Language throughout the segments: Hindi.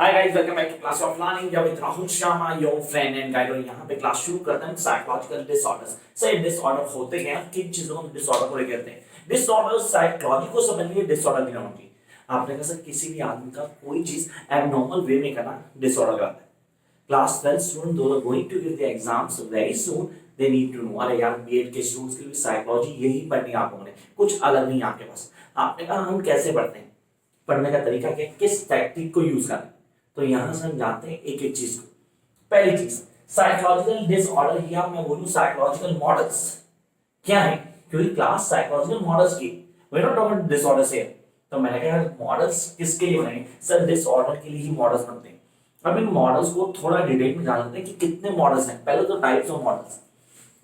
Hi guys, welcome back to class of learning with Rahul Sharma your friend and guide. और यहाँ पे क्लास शुरू करते हैं साइकोलॉजिकल डिसऑर्डर्स। सर डिसऑर्डर होते हैं, किन चीजों को डिसऑर्डर को कहते हैं? डिसऑर्डर साइकोलॉजी को समझने डिसऑर्डर नहीं होती। आपने कहा सर किसी भी आदमी का कोई चीज एबनॉर्मल वे में करना डिसऑर्डर कहलाता है। क्लास 12 स्टूडेंट दो are going to give the exams very soon, they need to know. अरे यार बीएड के स्टूडेंट्स के लिए साइकोलॉजी यही पढ़नी आप लोगों ने, कुछ अलग नहीं आपके पास। आपने कहा हम कैसे पढ़ते हैं, पढ़ने का तरीका क्या, किस टैक्टिक को यूज करें? तो यहां से हम जानते हैं एक एक चीज को। पहली चीज साइकोलॉजिकल डिसऑर्डर, या मैं बोलूं साइकोलॉजिकल मॉडल्स क्या है, क्योंकि क्लास साइकोलॉजिकल मॉडल्स की, we not talking disorders here. तो मैंने कहा मॉडल्स किसके लिए बनेंगे? सर डिसऑर्डर के लिए ही मॉडल्स बनते हैं। अब इन मॉडल्स को थोड़ा डिटेल में जान लेते हैं कि कितने मॉडल्स हैं। पहले तो टाइप्स ऑफ मॉडल्स,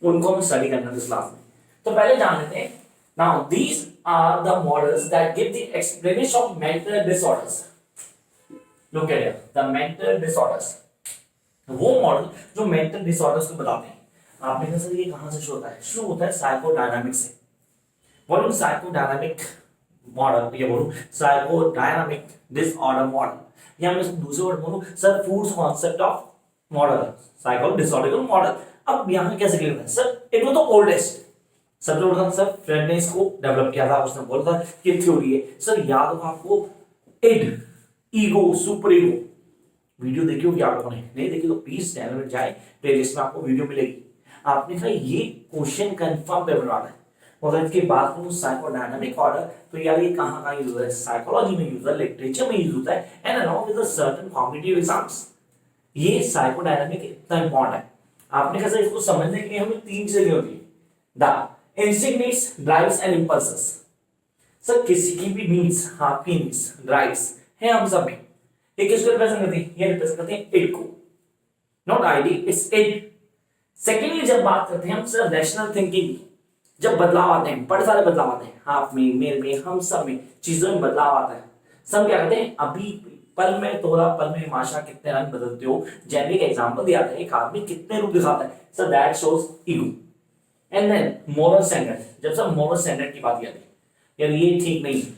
उनको हम स्टडी करना है इस क्लास में। तो पहले जान लेते हैं। Now these are the models that give the explanation of mental disorders. Look at it, the mental disorders, वो मॉडल जो मेंटल डिसऑर्डर्स को बताते हैं। आपने कहा सर ये कहां से शुरू होता है? शुरू होता है साइकोडायनामिक से। बोलूं साइकोडायनामिक मॉडल, ये बोलूं साइकोडायनामिक डिसऑर्डर मॉडल, या मैं दूसरे वर्ड बोलूं sir foods concept of model, psycho disorder model. अब यहां कैसे क्लियर है sir? It was the oldest, सबसे ओल्ड सर फ्रेड ने इसको डेवलप किया था। उसने बोला था कि थ्योरी है। सर याद होगा आपको id, ego, super ego, video देखी होगी आप लोगों ने, नहीं देखी तो प्लीज चैनल में जाए, प्लेलिस्ट में आपको वीडियो मिलेगी। आपने कहा ये क्वेश्चन कंफर्म पेपर वाला है। और इसके बाद करूं साइकोडायनामिक ऑर्डर, तो यार ये कहां यूज होता है? साइकोलॉजी में यूज होता है, लिटरेचर में यूज होता है, and along with certain competitive exams. ये साइकोडायनामिक इतना इंपॉर्टेंट है। आपने कहा इसको समझने के लिए हमें तीन चीजें होती है, the instinct needs, drives and impulses. Sir किसी की भी नीड्स, आपकी नीड्स, ड्राइव्स है हम सब में, एक किसको रिप्रेजेंट करती है? ये रिप्रेजेंट करते हैं इट को, not ID, it's it. Secondly जब बात करते हैं हम सर रैशनल थिंकिंग, जब बदलाव आते हैं, बड़े सारे बदलाव आते हैं, आप में, मेरे में, हम सब में चीजों में बदलाव आता है। सब क्या कहते हैं? अभी पल में तोड़ा, पल में माशा, कितने रंग बदलते हो। जेनरिक एग्जांपल दिया था, एक आदमी कितने रूप दिखाता है, sir that shows ego. And then moral standard, जब सब मोरल स्टैंडर्ड की बात आती है, यार ये ठीक नहीं है,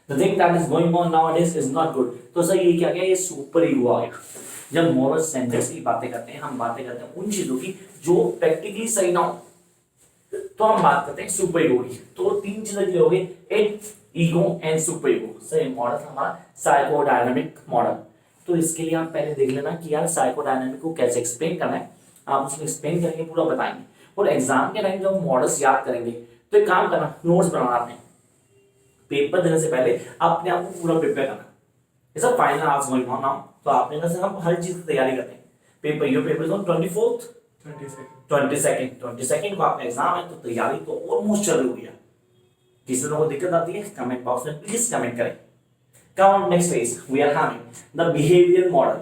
The thing that is going on nowadays is not good। तो सर ये क्या गया? ये सुपर ईगो आ गया। जब मॉरल स्टैंडर्ड्स की बातें करते हैं, हम बातें करते हैं उन चीजों की जो प्रैक्टिकली सही ना हो, तो हम बात करते हैं सुपर ईगो की। तो तीन चीजें की हो गई, it, ego and super ego. Sir ये मॉडल हमारा साइकोडायनामिक मॉडल। तो इसके लिए आप पहले देख लेना कि यार साइकोडायनामिक को कैसे एक्सप्लेन करना है। आप उसको एक्सप्लेन करेंगे, पूरा बताएंगे। और एग्जाम के टाइम जब मॉडल्स याद करेंगे तो एक काम करना, नोट्स बनाना। आपने पेपर देने से पहले अपने आप को पूरा प्रिपेयर करना। जैसा final hours going on now, तो आपने कहा हम हर चीज की तैयारी करते हैं। Paper, your paper is on 24th 22nd को आपका एग्जाम है, तो तैयारी तो ऑलमोस्ट चल रही है। किसी को दिक्कत आती है कमेंट बॉक्स में प्लीज कमेंट करें। Come next phase, we are having the behavioral model.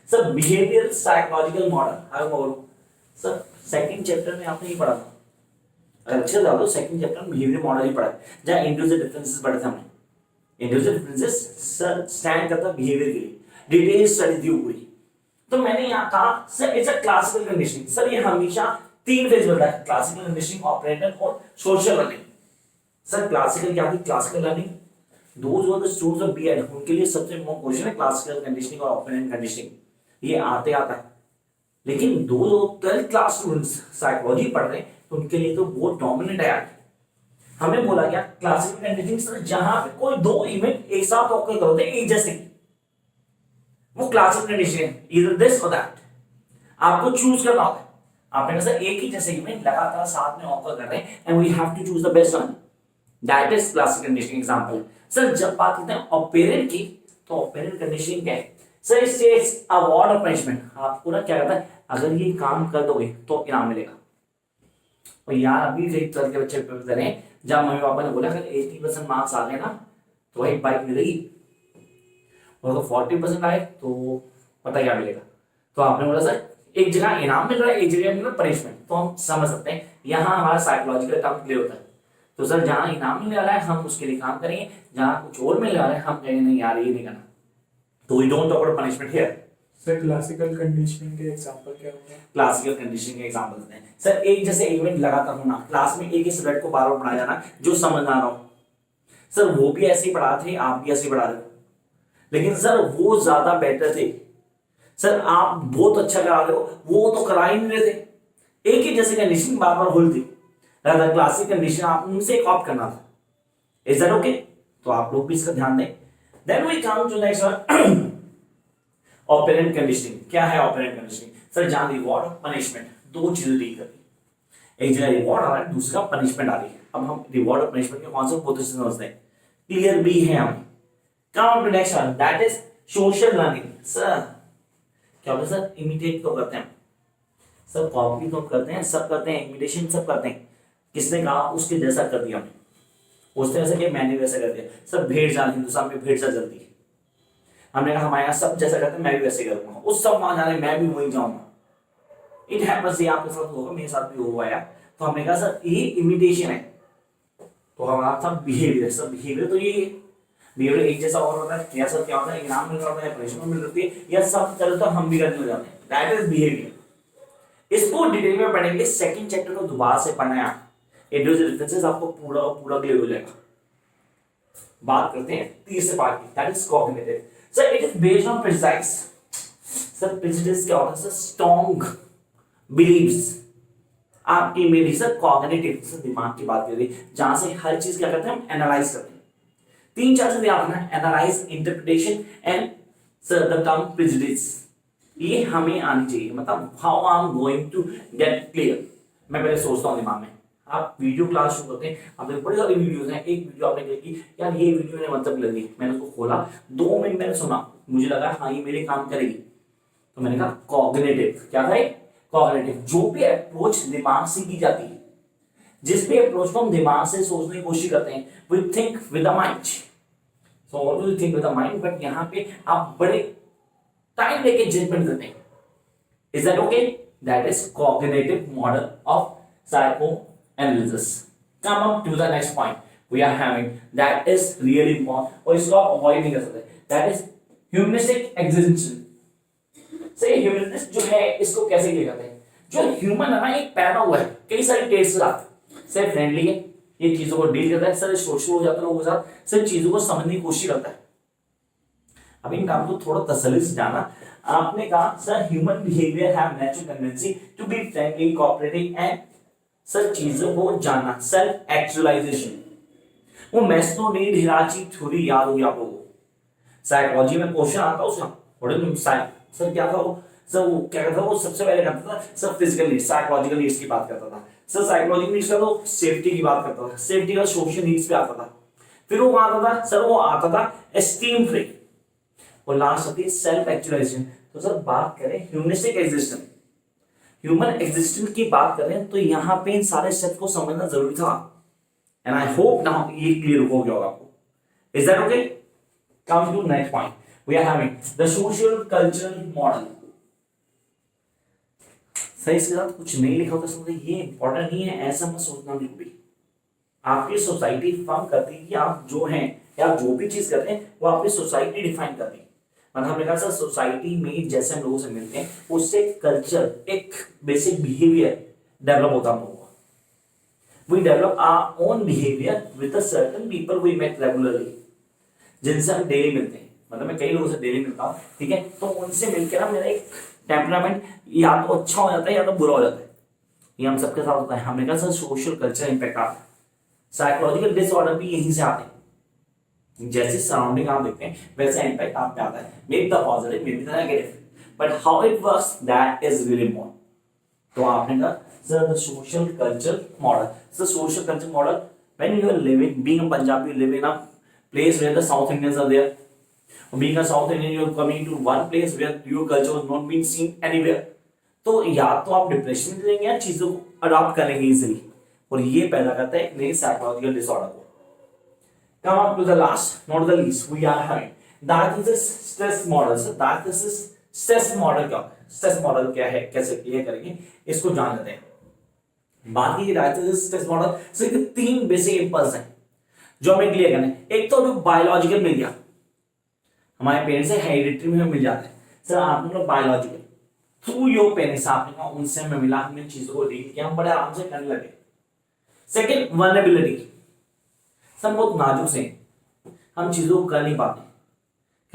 Sir behaviour psychological model, अगर बोलो सर सेकंड चैप्टर में आपने ये पढ़ा था, अगर अच्छे से तो सेकंड चैप्टर में बिहेवियर मॉडल ही पढ़ा है, जहां इंडिविजुअल डिफरेंसेस पढ़े थे हमने। इंडिविजुअल डिफरेंसेस सर स्टैंड करता है बिहेवियर के लिए, डिटेल स्टडी थी पूरी। तो मैंने यहाँ कहा sir it's a classical conditioning. Sir ये हमेशा तीन फेज बनता है, क्लासिकल कंडीशनिंग, ऑपरेटर और सोशल लर्निंग। सर क्लासिकल क्या थी? Classical learning those were the students of BEd, उनके लिए सबसे इम्पोर्टेंट क्वेश्चन है क्लासिकल कंडीशनिंग और ऑपरेंट कंडीशनिंग। ये आते आता है, लेकिन दो 12th क्लास स्टूडेंट्स साइकोलॉजी पढ़ रहे हैं तो उनके लिए तो बहुत डोमिनेंट है यार। हमें बोला गया क्लासिकल कंडीशनिंग जहां पे कोई दो इवेंट एक साथ ऑकर करते हैं एक जैसे, वो क्लासिकल कंडीशनिंग, ईदर दिस और दैट। आपको चूज करना होगा। आपने कहा एक ही जैसे इवेंट लगातार साथ में ऑकर कर रहे हैं and we have to choose the best one, that is classical conditioning example. Sir जब बात करते हैं ऑपरेंट की, तो ऑपरेंट कंडीशनिंग क्या है? सर इट स्टेट्स अवार्ड और पनिशमेंट। आपको ना क्या कहता है, अगर ये काम कर दोगे तो इनाम मिलेगा। और यार अभी से 12th के बच्चे पेपर दे रहे हैं, जब मम्मी पापा ने बोला अगर 80% मार्क्स आ गए ना तो वही बाइक मिलेगी, और अगर 40% आए तो पता क्या मिलेगा। तो आपने बोला सर एक जगह इनाम मिल रहा है, एक जगह मिल रहा है पनिशमेंट, तो हम समझ सकते हैं यहाँ हमारा साइकोलॉजिकल काम क्लियर होता है। तो सर जहां इनाम मिलने वाला है हम उसके लिए काम करेंगे, जहां कुछ और मिलने वाला है हम कहेंगे नहीं यार ये नहीं करना। तो we don't talk about punishment here. Sir classical conditioning के एग्जांपल क्या होंगे? क्लासिकल कंडीशनिंग के एग्जांपल देते हैं सर, एक जैसे इवेंट लगातार होना, क्लास में एक ही सब्जेक्ट को बार बार पढ़ाया जाना जो समझ ना रहा हो। सर वो भी ऐसे ही पढ़ाते थे, आप भी ऐसे ही पढ़ा रहे हो। लेकिन सर वो ज्यादा बेटर थे, सर आप बहुत अच्छा करा रहे हो, वो तो करा ही नहीं रहे थे। एक ही जैसे कंडीशन बार बार हुई थी, रादर क्लासिक कंडीशन आप उनसे कॉपी करना था। Is that okay? तो आप लोग भी इसका ध्यान दें। Then we come to next one, operant conditioning. क्या है ऑपरेंट कंडीशनिंग? सर जहां रिवॉर्ड और पनिशमेंट दो चीजें डील करती है, एक जगह रिवॉर्ड आ रहा है, दूसरा पनिशमेंट आ रही है। अब हम रिवॉर्ड और पनिशमेंट के कॉन्सेप्ट बहुत अच्छे से समझते हैं, क्लियर भी है हमें। Come to next one, that is social learning. Sir क्या होता है सर? इमिटेट तो करते हैं सर, कॉपी तो करते हैं, सब करते हैं, इमिटेशन सब करते हैं। किसने कहा उसके जैसा कर दिया हमने, उस तरह से कि मैंने वैसा कर दिया। सर भेड़ चाल, हिंदुस्तान में भेड़ चाल चलती है, हमने कहा हमारे यहाँ सब जैसा करते हैं, मैं भी वैसे करूंगा। उस सब वहां जाने मैं भी वहीं जाऊंगा। इट हैपेंस, ये आपके साथ होगा, मेरे साथ भी हुआ यार। तो हमने कहा सर ये इमिटेशन है, तो हमारा था बिहेवियर। सर बिहेवियर तो ये बिहेवियर एक जैसा और होता है या सर क्या होता है, इनाम मिल रहा होता है, पनिशमेंट मिल रही है, या सब करे तो हम भी करने हो जाते हैं। That is behaviour. इसको डिटेल में पढ़ेंगे, सेकंड चैप्टर को दोबारा से पढ़ना है आप, इंडिविजुअल डिफरेंसेस आपको पूरा पूरा क्लियर हो जाएगा। बात करते हैं तीसरे पार्ट की, that is cognitive. Sir it is based on precise. Sir prejudice क्या होता है? सर स्ट्रॉन्ग बिलीव्स आपकी मेरी। सर कॉग्निटिव, सर दिमाग की बात कर रही है, जहां से हर चीज क्या करते हैं हम एनालाइज करते हैं। तीन चार चीजें याद रखना, analyse, interpretation and sir the term prejudice. ये हमें आनी चाहिए, मतलब how I am going to get clear. मैं पहले सोचता हूँ दिमाग में, आप वीडियो क्लास शुरू करते हैं, आपने बड़ी सारी वीडियोस हैं, एक वीडियो आपने देखी, यार ये वीडियो ने मतलब लगी, मैंने उसको खोला, 2 मिनट मैंने सुना, मुझे लगा हाँ ये मेरे काम करेगी, तो मैंने कहा कॉग्निटिव। क्या था? कॉग्निटिव। जो भी अप्रोच दिमाग से की जाती है, जिस भी अप्रोच को हम दिमाग से सोचने की कोशिश करते हैं, we think with the mind. So also we think with the mind, but यहाँ पे आप बड़े टाइम लेके जजमेंट करते हैं। Is that okay? That is cognitive model of psychoanalysis. Come up to the next point we are having, that is really important, और इसको आप अवॉइड नहीं कर सकते, that is humanistic existential. सही, ह्यूमनिस्ट जो है इसको कैसे किया जाता है? जो ह्यूमन है ना, एक पैदा हुआ है कई सारे ट्रेड्स के साथ, सर फ्रेंडली है, ये चीजों को डील करता है, सर सोशल हो जाता है लोगों के साथ, सर चीजों को समझने की कोशिश करता है। अब इन काम को थोड़ा तसल्ली से जाना। आपने कहा sir human behaviour have natural tendency to be friendly, cooperative and sir चीजों को जानना, सेल्फ एक्चुअलाइजेशन। वो मेस्नो नीड हिराची थ्योरी याद होगी आप लोगों को, साइकोलॉजी में क्वेश्चन आता है उसका थोड़े। सर क्या था वो? सर वो क्या करता था? वो सबसे पहले करता था sir physical needs, psychological needs की बात करता था। सर साइकोलॉजिकल नीड्स का तो सेफ्टी की बात करता था, सेफ्टी का सोशल नीड्स पे आता था, फिर वो आता था सर वो आता था एस्टीम फ्री, और लास्ट आती है सेल्फ एक्चुअलाइजेशन। तो सर बात करें ह्यूमनिस्टिक एग्जिस्टेंस, ह्यूमन एग्जिस्टेंस की बात करें, तो यहाँ पे इन सारे स्टेप को समझना जरूरी था, एंड आई होप नाउ ये क्लियर हो गया होगा आपको। Is that okay? Come to next point, we are having the social cultural model. सही, इसके साथ कुछ नहीं लिखा होता, समझे ये इंपॉर्टेंट नहीं है, ऐसा मत सोचना बिल्कुल भी। आपकी सोसाइटी फॉर्म करती है कि आप जो हैं या जो भी चीज करते हैं वो आपकी सोसाइटी डिफाइन करती है। मतलब हमने कहा सर सोसाइटी में जैसे हम लोगों से मिलते हैं उससे कल्चर, एक बेसिक बिहेवियर डेवलप होता है हम लोगों का। We develop our own behaviour with a certain people we met regularly, जिनसे हम डेली मिलते हैं। मतलब मैं कई लोगों से डेली मिलता हूँ, ठीक है, तो उनसे मिलकर ना मेरा एक टेम्परामेंट या तो अच्छा हो जाता है या तो बुरा हो जाता है। ये हम सबके साथ होता है। हमने कहा सर सोशल कल्चर इंपैक्ट आता है, साइकोलॉजिकल डिसऑर्डर भी यहीं से आते हैं। जैसे सराउंडिंग आप देखते हैं वैसे इम्पैक्ट आप पे आता है, may be the positive, may be the negative, but how it works that is really important. तो आपने कहा sir the social culture model, sir social culture model when you are living, being a Punjabi, you live in a place where the South Indians are there, being a South Indian you are coming to one place where your culture was not been seen anywhere. तो या तो आप डिप्रेशन में चलेंगे या चीजों को अडॉप्ट करेंगे इजीली, और ये पैदा करता है एक नई साइकोलॉजिकल डिसऑर्डर को। Come up to the last, not the least, we are having diathesis stress model. So diathesis stress model क्या है? Stress model क्या है, कैसे क्लियर करेंगे इसको जान लेते हैं। बात की diathesis stress model से so, 3 बेसिक इंपल्स हैं जो हमें क्लियर करने हैं। एक तो जो बायोलॉजिकल मिल गया, हमारे पेरेंट्स से हेरिडिटरी में मिल जाता है। सर आपने लोग बायोलॉजिकल थ्रू योर पेरेंट्स, आपने कहा उनसे हमें मिला, हमने चीजों को डील किया, हम बड़े आराम से करने लगे। सेकेंड वल्नरेबिलिटी, सब बहुत नाजुक से हम चीजों को कर नहीं पाते,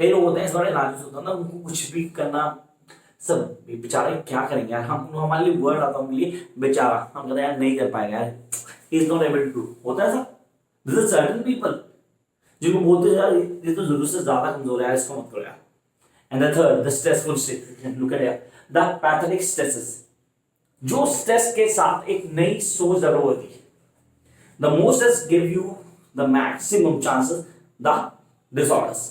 कई लोग होते हैं इस बारे में नाजुक होता है ना, उनको कुछ भी करना सब बेचारे क्या करेंगे यार, हम हमारे लिए वर्ड आता है उनके लिए बेचारा, हम कहते हैं यार नहीं कर पाएगा यार, इज नॉट एबल टू, होता है सब। दिस इज सर्टेन पीपल जिनको बोलते हैं यार ये तो जरूरत से ज्यादा कमजोर है यार, इसको मत करो यार। And the third, the stressful state, look at the pathetic stresses, जो स्ट्रेस के साथ एक नई सोच डेवलप होती है। The more stress give you the maximum chances the disorders.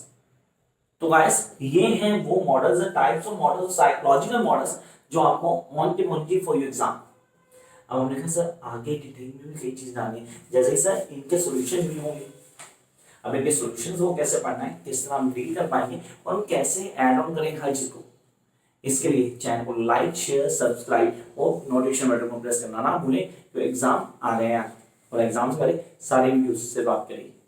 तो गाइस ये हैं वो models, types of models, psychological models जो आपको on tip only for your exam. अब हमने कहा सर आगे डिटेल में भी कई चीज डालनी है, जैसे सर इनके सॉल्यूशन भी होंगे। अब इनके सॉल्यूशंस को कैसे पढ़ना है, किस तरह हम डील कर पाएंगे और हम कैसे ऐड ऑन करेंगे हर चीज को, इसके लिए चैनल को लाइक शेयर सब्सक्राइब और नोटिफिकेशन बटन को प्रेस करना ना भूलें, तो एग्जाम आ रहे हैं और एग्जाम से पहले सारे वीडियोस से बात करेंगे।